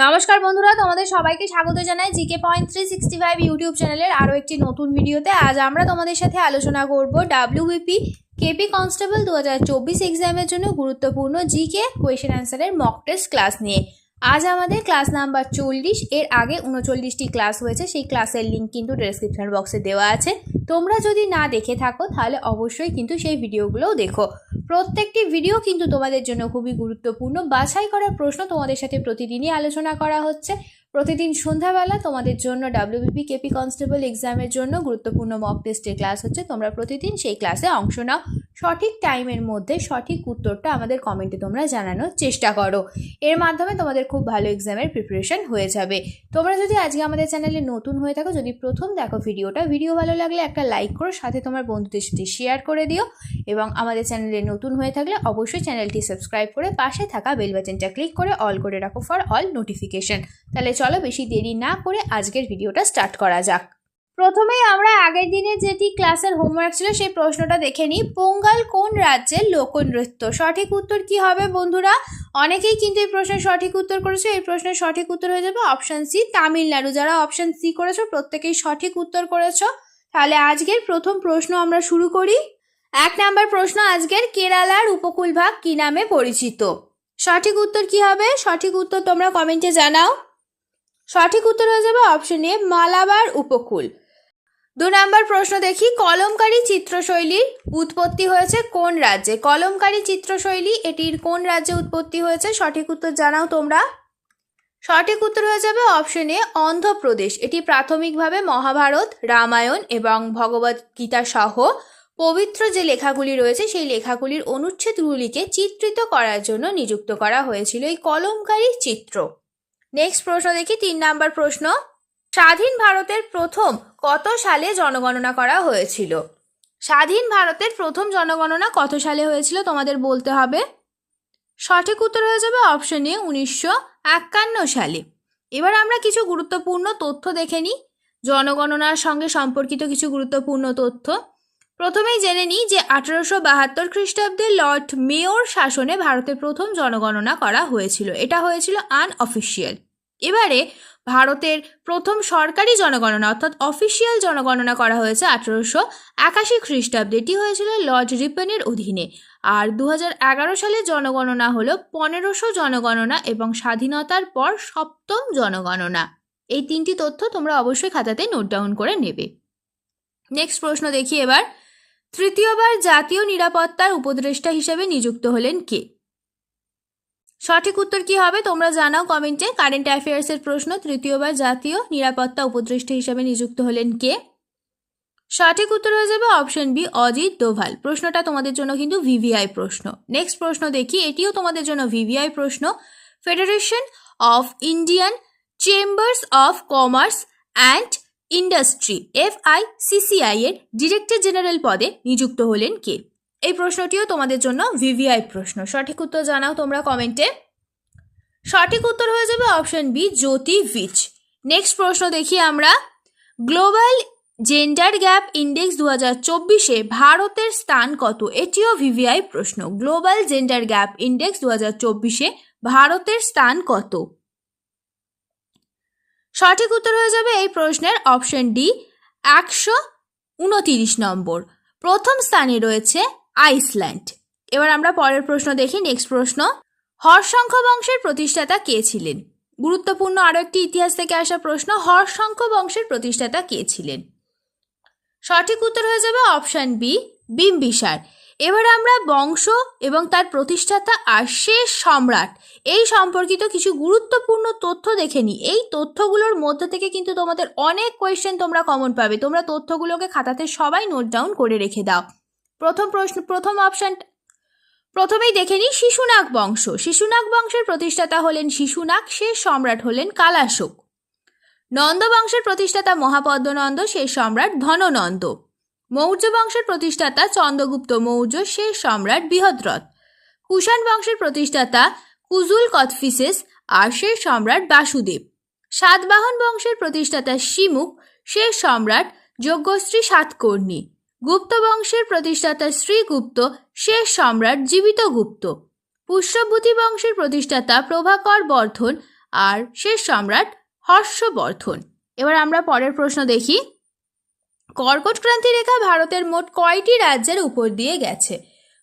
নমস্কার বন্ধুরা, তোমাদের সবাইকে স্বাগত জানাই জিকে পয়েন্ট 365 ইউটিউব চ্যানেলের আরও একটি নতুন ভিডিওতে। আজ আমরা তোমাদের সাথে আলোচনা করব ডাব্লিউবিপি কেপি কনস্টেবল 2024 এক্সামের জন্য গুরুত্বপূর্ণ জিকে কোয়েশ্চেন অ্যান্সারের মক টেস্ট ক্লাস নিয়ে। আজ আমাদের ক্লাস নাম্বার 40। এর আগে 39টি ক্লাস হয়েছে, সেই ক্লাসের লিঙ্ক কিন্তু ডেসক্রিপশন বক্সে দেওয়া আছে। তোমরা যদি না দেখে থাকো তাহলে অবশ্যই কিন্তু সেই ভিডিওগুলোও দেখো। প্রত্যেকটি ভিডিও কিন্তু তোমাদের জন্য খুবই গুরুত্বপূর্ণ। বাছাই করা প্রশ্ন তোমাদের সাথে প্রতিদিনই আলোচনা করা হচ্ছে। প্রতিদিন সন্ধ্যাবেলা তোমাদের জন্য ডাব্লিউবিপি কেপি কনস্টেবল এক্সামের জন্য গুরুত্বপূর্ণ মক টেস্টের ক্লাস হচ্ছে। তোমরা প্রতিদিন সেই ক্লাসে অংশ নাও। সঠিক টাইমের মধ্যে সঠিক উত্তরটা আমাদের কমেন্টে তোমরা জানানোর চেষ্টা করো। এর মাধ্যমে তোমাদের খুব ভালো এক্সামের প্রিপারেশন হয়ে যাবে। তোমরা যদি আজকে আমাদের চ্যানেলে নতুন হয়ে থাকো, যদি প্রথম দেখো ভিডিও ভালো লাগলে একটা লাইক করো, সাথে তোমার বন্ধুদের সাথে শেয়ার করে দিও। এবং আমাদের চ্যানেলে নতুন হয়ে থাকলে অবশ্যই চ্যানেলটি সাবস্ক্রাইব করে পাশে থাকা বেল বাটনটা ক্লিক করে অল করে রাখো ফর অল নোটিফিকেশন। তাহলে চলো বেশি দেরি না করে আজকের ভিডিওটা স্টার্ট করা যাক। প্রথমেই আমরা আগের দিনে যেটি ক্লাসের হোমওয়ার্ক ছিল সেই প্রশ্নটা দেখে নিই। পোঙ্গাল কোন রাজ্যের লোকনৃত্য? সঠিক উত্তর কি হবে বন্ধুরা? অনেকেই কিন্তু এই প্রশ্নের সঠিক উত্তর করেছো। এই প্রশ্নের সঠিক উত্তর হয়ে যাবে অপশান সি, তামিলনাড়ু। যারা অপশান সি করেছো প্রত্যেকেই সঠিক উত্তর করেছো। তাহলে আজকের প্রথম প্রশ্ন আমরা শুরু করি। 1 নাম্বার প্রশ্ন আজকের, কেরালার উপকূল ভাগ কি নামে পরিচিত? সঠিক উত্তর কি হবে? সঠিক উত্তর তোমরা কমেন্টে জানাও। সঠিক উত্তর হয়ে যাবে অপশন এ, মালাবার উপকূল। 2 নাম্বার প্রশ্ন দেখি, কলমকারী চিত্রশৈলীর উৎপত্তি হয়েছে কোন রাজ্যে? কলমকারী চিত্রশৈলী এটির কোন রাজ্যে উৎপত্তি হয়েছে? সঠিক উত্তর জানাও তোমরা। সঠিক উত্তর হয়ে যাবে অপশন এ, অন্ধ্রপ্রদেশ। এটি প্রাথমিকভাবে মহাভারত, রামায়ণ এবং ভগবদ্গীতা সহ পবিত্র যে লেখাগুলি রয়েছে সেই লেখাগুলির অনুচ্ছেদগুলিকে চিত্রিত করার জন্য নিযুক্ত করা হয়েছিল এই কলমকারী চিত্র। নেক্সট প্রশ্ন দেখি, 3 নাম্বার প্রশ্ন, স্বাধীন ভারতের প্রথম কত সালে জনগণনা করা হয়েছিল? স্বাধীন ভারতের প্রথম জনগণনা কত সালে হয়েছিল তোমাদের বলতে হবে। সঠিক উত্তর হয়ে যাবে অপশন এ, 1951 সালে। এবার আমরা কিছু গুরুত্বপূর্ণ তথ্য দেখে নিই, জনগণনার সঙ্গে সম্পর্কিত কিছু গুরুত্বপূর্ণ তথ্য। প্রথমেই জেনে নিই যে 1872 খ্রিস্টাব্দে লর্ড মেয়র শাসনে ভারতের প্রথম জনগণনা করা হয়েছিল। এটা হয়েছিল আনঅফিসিয়াল। এবারে ভারতের প্রথম সরকারি জনগণনা অর্থাৎ অফিসিয়াল জনগণনা করা হয়েছে 1881 খ্রিস্টাব্দে। এটি হয়েছিল লর্ড রিপনের অধীনে। আর 2011 সালে জনগণনা হলো 1500 জনগণনা এবং স্বাধীনতার পর 7ম জনগণনা। এই 3টি তথ্য তোমরা অবশ্যই খাতাতে নোট ডাউন করে নেবে। নেক্সট প্রশ্ন দেখি এবার, তৃতীয়বার জাতীয় নিরাপত্তার উপদেষ্টা হিসেবে নিযুক্ত হলেন কে? সঠিক উত্তর কি হবে তোমরা জানাও কমেন্টে। কারেন্ট অ্যাফেয়ার্সের প্রশ্ন, তৃতীয়বার জাতীয় নিরাপত্তা উপদেষ্টা হিসেবে নিযুক্ত হলেন কে? সঠিক উত্তর হয়ে যাবে অপশন বি, অজিত ডোভাল। প্রশ্নটা তোমাদের জন্য কিন্তু ভিভিআই প্রশ্ন। নেক্সট প্রশ্ন দেখি, এটিও তোমাদের জন্য ভিভিআই প্রশ্ন। Federation of Indian chambers of commerce and industry FICCI এর ডিরেক্টর জেনারেল পদে নিযুক্ত হলেন কে? এই প্রশ্নটিও তোমাদের জন্য ভিভিআই প্রশ্ন। সঠিক উত্তর জানাও তোমরা কমেন্টে। সঠিক উত্তর হয়ে যাবে অপশন বি, জ্যোতি ভিচ। নেক্সট প্রশ্ন দেখি আমরা, গ্লোবাল জেন্ডার গ্যাপ ইন্ডেক্স 2024-এ ভারতের স্থান কত? এটিও ভিভিআই প্রশ্ন। গ্লোবাল জেন্ডার গ্যাপ ইন্ডেক্স 2024-এ ভারতের স্থান কত? সঠিক উত্তর হয়ে যাবে এই প্রশ্নের অপশন ডি, 129 নম্বর। প্রথম স্থানে রয়েছে আইসল্যান্ড। এবার আমরা পরের প্রশ্ন দেখি। নেক্সট প্রশ্ন, হর্ষঙ্খ বংশের প্রতিষ্ঠাতা কে ছিলেন? গুরুত্বপূর্ণ আরও একটি ইতিহাস থেকে আসা প্রশ্ন, হর্ষঙ্খ বংশের প্রতিষ্ঠাতা কে ছিলেন? সঠিক উত্তর হয়ে যাবে অপশন বি, বিম্বিসার। এবার আমরা বংশ এবং তার প্রতিষ্ঠাতা আর শেষ সম্রাট এই সম্পর্কিত কিছু গুরুত্বপূর্ণ তথ্য দেখে নিই। এই তথ্যগুলোর মধ্যে থেকে কিন্তু তোমাদের অনেক কোয়েশ্চেন তোমরা কমন পাবে। তোমরা তথ্যগুলোকে খাতাতে সবাই নোট ডাউন করে রেখে দাও। প্রথম অপশন প্রথমেই দেখে নিই, শিশুনাগ বংশ। শিশুনাগ বংশের প্রতিষ্ঠাতা হলেন শিশুনাগ, শেষ সম্রাট হলেন কালাশোক। নন্দ বংশের প্রতিষ্ঠাতা মহাপদ্মনন্দ, শেষ সম্রাট ধননন্দ। মৌর্য বংশের প্রতিষ্ঠাতা চন্দ্রগুপ্ত মৌর্য, শেষ সম্রাট বৃহদ্রথ। কুষাণ বংশের প্রতিষ্ঠাতা কুজুল কথফিসেস আর শেষ সম্রাট বাসুদেব। সাতবাহন বংশের প্রতিষ্ঠাতা শিমুখ, শেষ সম্রাট যজ্ঞশ্রী সাতকর্ণী। গুপ্ত বংশের প্রতিষ্ঠাতা শ্রীগুপ্ত, শেষ সম্রাট জীবিত গুপ্ত। পুষ্যভূতি বংশের প্রতিষ্ঠাতা প্রভাকর বর্ধন আর শেষ সম্রাট হর্ষবর্ধন। এবার আমরা পরের প্রশ্ন দেখি। কর্কট ক্রান্তি রেখা ভারতের মোট কয়টি রাজ্যের উপর দিয়ে গেছে?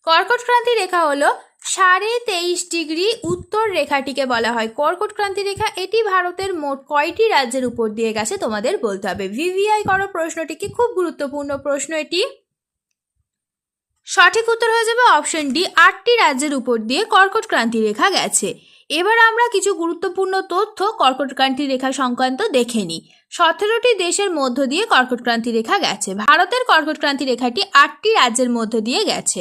কর্কট ক্রান্তি রেখা হলো 23.5 উত্তর রেখাটিকে বলা হয় কর্কট ক্রান্তি রেখা। এটি ভারতের মোট কয়টি রাজ্যের উপর দিয়ে গেছে তোমাদের বলতে হবে। ভিভিআই করো প্রশ্নটিকে, খুব গুরুত্বপূর্ণ প্রশ্ন এটি। সঠিক উত্তর হয়ে যাবে অপশন ডি, 8টি রাজ্যের উপর দিয়ে কর্কট ক্রান্তি রেখা গেছে। এবার আমরা কিছু গুরুত্বপূর্ণ তথ্য কর্কট ক্রান্তি রেখা সংক্রান্ত দেখে নিই। 17টি দেশের মধ্য দিয়ে কর্কট ক্রান্তি রেখা গেছে। ভারতের কর্কট ক্রান্তি রেখাটি 8টি রাজ্যের মধ্য দিয়ে গেছে।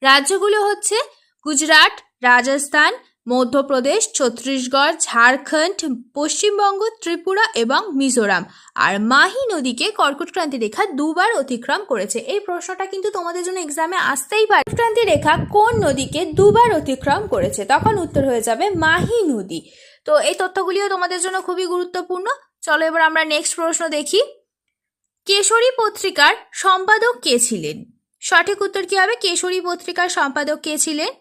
রাজ্যগুলো হচ্ছে গুজরাট, রাজস্থান, মধ্যপ্রদেশ, ছত্তিশগড়, ঝাড়খণ্ড, পশ্চিমবঙ্গ, ত্রিপুরা এবং মিজোরাম। আর মাহি নদীকে কর্কট ক্রান্তি রেখা দুবার অতিক্রম করেছে। এই প্রশ্নটা কিন্তু তোমাদের জন্য এক্সামে আসতেই পারে। কর্কট ক্রান্তি রেখা কোন নদীকে দুবার অতিক্রম করেছে? তখন উত্তর হয়ে যাবে মাহি নদী। তো এই তথ্যগুলিও তোমাদের জন্য খুবই গুরুত্বপূর্ণ। চলো এবার আমরা নেক্সট প্রশ্ন দেখি। কেশরী পত্রিকার সম্পাদক কে ছিলেন? সঠিক উত্তর কি হবে? কেশরী পত্রিকার সম্পাদক কে ছিলেন?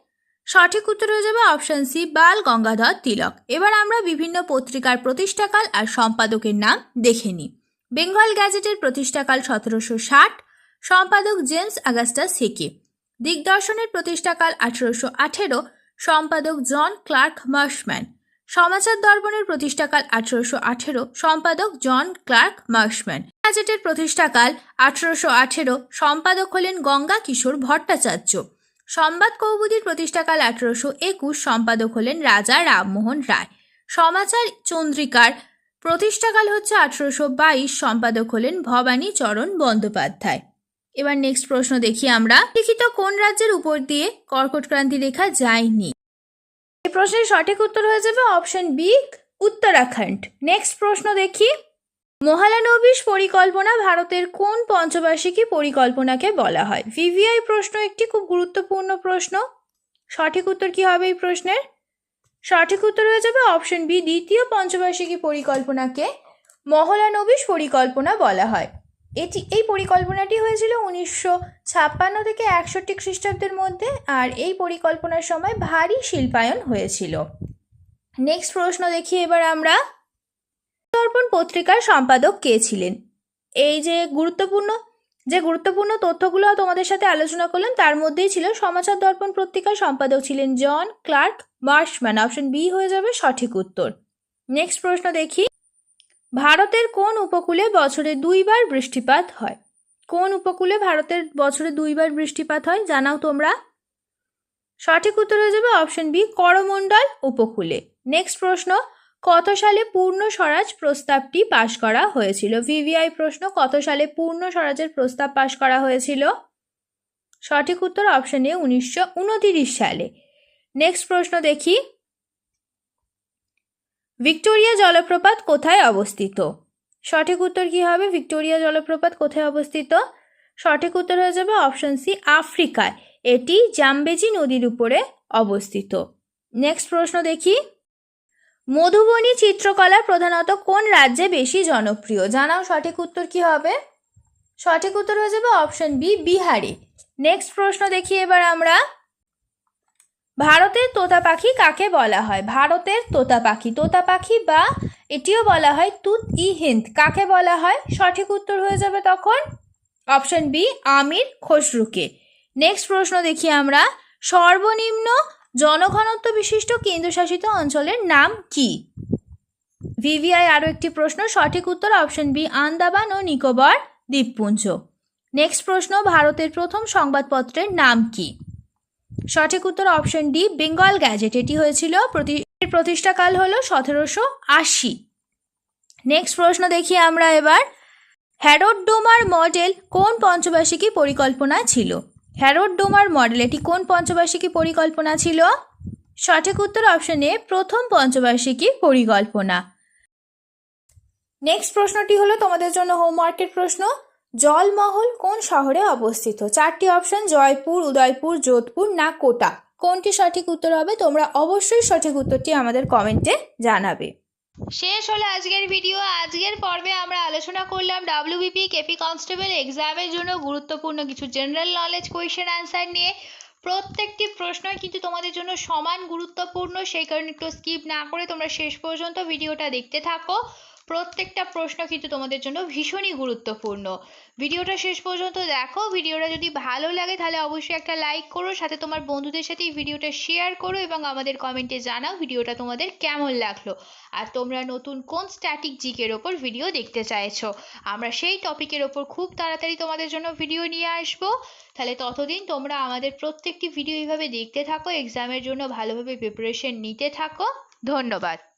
সঠিক উত্তর হয়ে যাবে অপশন সি, বাল গঙ্গাধর তিলক। এবার আমরা বিভিন্ন পত্রিকার প্রতিষ্ঠাকাল আর সম্পাদকের নাম দেখে নিই। বেঙ্গল গ্যাজেটের প্রতিষ্ঠাকাল 1760, সম্পাদক জেমস অগাস্টাস হিকি। দিগদর্শনের প্রতিষ্ঠাকাল 1818, সম্পাদক জন ক্লার্ক মার্শম্যান। সমাচার দর্পণের প্রতিষ্ঠাকাল 1818, সম্পাদক জন ক্লার্ক মার্শম্যান। গ্যাজেটের প্রতিষ্ঠাকাল 1818, সম্পাদক হলেন গঙ্গা কিশোর ভট্টাচার্য। সংবাদ কৌমুদীর প্রতিষ্ঠাকাল 1821, সম্পাদক হলেন রাজা রামমোহন রায়। সমাচার চন্দ্রিকার প্রতিষ্ঠাকাল হচ্ছে 1822, সম্পাদক হলেন ভবানী চরণ বন্দ্যোপাধ্যায়। এবার নেক্সট প্রশ্ন দেখি আমরা। লিখিত কোন রাজ্যের উপর দিয়ে কর্কট ক্রান্তি রেখা যায়নি? এই প্রশ্নের সঠিক উত্তর হয়ে যাবে অপশন বি, উত্তরাখণ্ড। নেক্সট প্রশ্ন দেখি। মহালানবিশ পরিকল্পনা ভারতের কোন পঞ্চবার্ষিকী পরিকল্পনাকে বলা হয়? ভিভিআই প্রশ্ন, একটি খুব গুরুত্বপূর্ণ প্রশ্ন। সঠিক উত্তর কি হবে এই প্রশ্নের? সঠিক উত্তর হয়ে যাবে অপশন বি, দ্বিতীয় পঞ্চবার্ষিকী পরিকল্পনাকে মহালানবিশ পরিকল্পনা বলা হয়। এই পরিকল্পনাটি হয়েছিল 1956 থেকে 61 খ্রিস্টাব্দের মধ্যে, আর এই পরিকল্পনার সময় ভারী শিল্পায়ন হয়েছিল। নেক্সট প্রশ্ন দেখি এবার আমরা। দর্পণ পত্রিকার সম্পাদক কে ছিলেন? এই যে গুরুত্বপূর্ণ তথ্যগুলো তোমাদের সাথে আলোচনা করলাম, তার মধ্যেই ছিল সমাচার দর্পণ পত্রিকার সম্পাদক ছিলেন জন ক্লার্ক মার্শম্যান। অপশন বি হয়ে যাবে সঠিক উত্তর। নেক্সট প্রশ্ন দেখি। ভারতের কোন উপকূলে বছরে 2বার বৃষ্টিপাত হয়? কোন উপকূলে ভারতের বছরে 2বার বৃষ্টিপাত হয় জানাও তোমরা। সঠিক উত্তর হয়ে যাবে অপশন বি, করমণ্ডল উপকূলে। নেক্সট প্রশ্ন। কত সালে পূর্ণ স্বরাজ প্রস্তাবটি পাশ করা হয়েছিল? ভিভিআই প্রশ্ন, কত সালে পূর্ণ স্বরাজের প্রস্তাব পাশ করা হয়েছিল? সঠিক উত্তর অপশন এ, 1929 সালে। নেক্সট প্রশ্ন দেখি। ভিক্টোরিয়া জলপ্রপাত কোথায় অবস্থিত? সঠিক উত্তর কি হবে? ভিক্টোরিয়া জলপ্রপাত কোথায় অবস্থিত? সঠিক উত্তর হয়ে যাবে অপশন সি, আফ্রিকায়। এটি জামবেজি নদীর উপরে অবস্থিত। নেক্সট প্রশ্ন দেখি। মধুবনী চিত্রকলা প্রধানত কোন রাজ্যে বেশি জনপ্রিয়? জানাও সঠিক উত্তর কি হবে? সঠিক উত্তর হয়ে যাবে অপশন বি, বিহারে। নেক্সট প্রশ্ন দেখি এবার আমরা। ভারতের তোতা পাখি কাকে বলা হয়? ভারতের তোতা পাখি বা এটিও বলা হয় তুত ই হিন্দ, কাকে বলা হয়? সঠিক উত্তর হয়ে যাবে তখন অপশন বি, আমির খসরুকে। নেক্সট প্রশ্ন দেখি আমরা। সর্বনিম্ন জনঘনত্ব বিশিষ্ট কেন্দ্রশাসিত অঞ্চলের নাম কি? ভিভিআই আরও একটি প্রশ্ন। সঠিক উত্তর অপশন বি, আন্দামান ও নিকোবর দ্বীপপুঞ্জ। নেক্সট প্রশ্ন। ভারতের প্রথম সংবাদপত্রের নাম কি? সঠিক উত্তর অপশন ডি, বেঙ্গল গ্যাজেট। এটি হয়েছিল প্রতিষ্ঠাকাল হলো 1780। নেক্সট প্রশ্ন দেখি আমরা এবার। হ্যারোড ডোমার মডেল কোন পঞ্চবার্ষিকী পরিকল্পনা ছিল? হ্যারোড ডোমার মডেল, এটি কোন পঞ্চবার্ষিকী পরিকল্পনা ছিল? সঠিক উত্তর অপশন এ, প্রথম পঞ্চবার্ষিকী পরিকল্পনা। নেক্সট প্রশ্নটি হলো তোমাদের জন্য হোমওয়ার্কের প্রশ্ন। জলমহল কোন শহরে অবস্থিত? 4টি অপশন, জয়পুর, উদয়পুর, যোধপুর না কোটা। কোনটি সঠিক উত্তর হবে? তোমরা অবশ্যই সঠিক উত্তরটি আমাদের কমেন্টে জানাবে। শেষ হলো আজকের ভিডিও। আজকের পর্বে আমরা আলোচনা করলাম ডাব্লিউবিপি কেপি কনস্টেবল এক্সামের জন্য গুরুত্বপূর্ণ কিছু জেনারেল নলেজ কোয়েশ্চেন অ্যান্সার নিয়ে। প্রত্যেকটি প্রশ্নই কিন্তু তোমাদের জন্য সমান গুরুত্বপূর্ণ, সেই কারণে একটু স্কিপ না করে তোমরা শেষ পর্যন্ত ভিডিওটা দেখতে থাকো। প্রত্যেকটা প্রশ্ন কিন্তু তোমাদের জন্য ভীষণই গুরুত্বপূর্ণ। ভিডিওটা শেষ পর্যন্ত দেখো। ভিডিওটা যদি ভালো লাগে তাহলে অবশ্যই একটা লাইক করো, সাথে তোমার বন্ধুদের সাথে এই ভিডিওটা শেয়ার করো এবং আমাদের কমেন্টে জানাও ভিডিওটা তোমাদের কেমন লাগলো, আর তোমরা নতুন কোন স্ট্যাটিক জিকের ওপর ভিডিও দেখতে চাইছো। আমরা সেই টপিকের ওপর খুব তাড়াতাড়ি তোমাদের জন্য ভিডিও নিয়ে আসবো। তাহলে ততদিন তোমরা আমাদের প্রত্যেকটি ভিডিও এইভাবে দেখতে থাকো, এক্সামের জন্য ভালোভাবে প্রিপারেশন নিতে থাকো। ধন্যবাদ।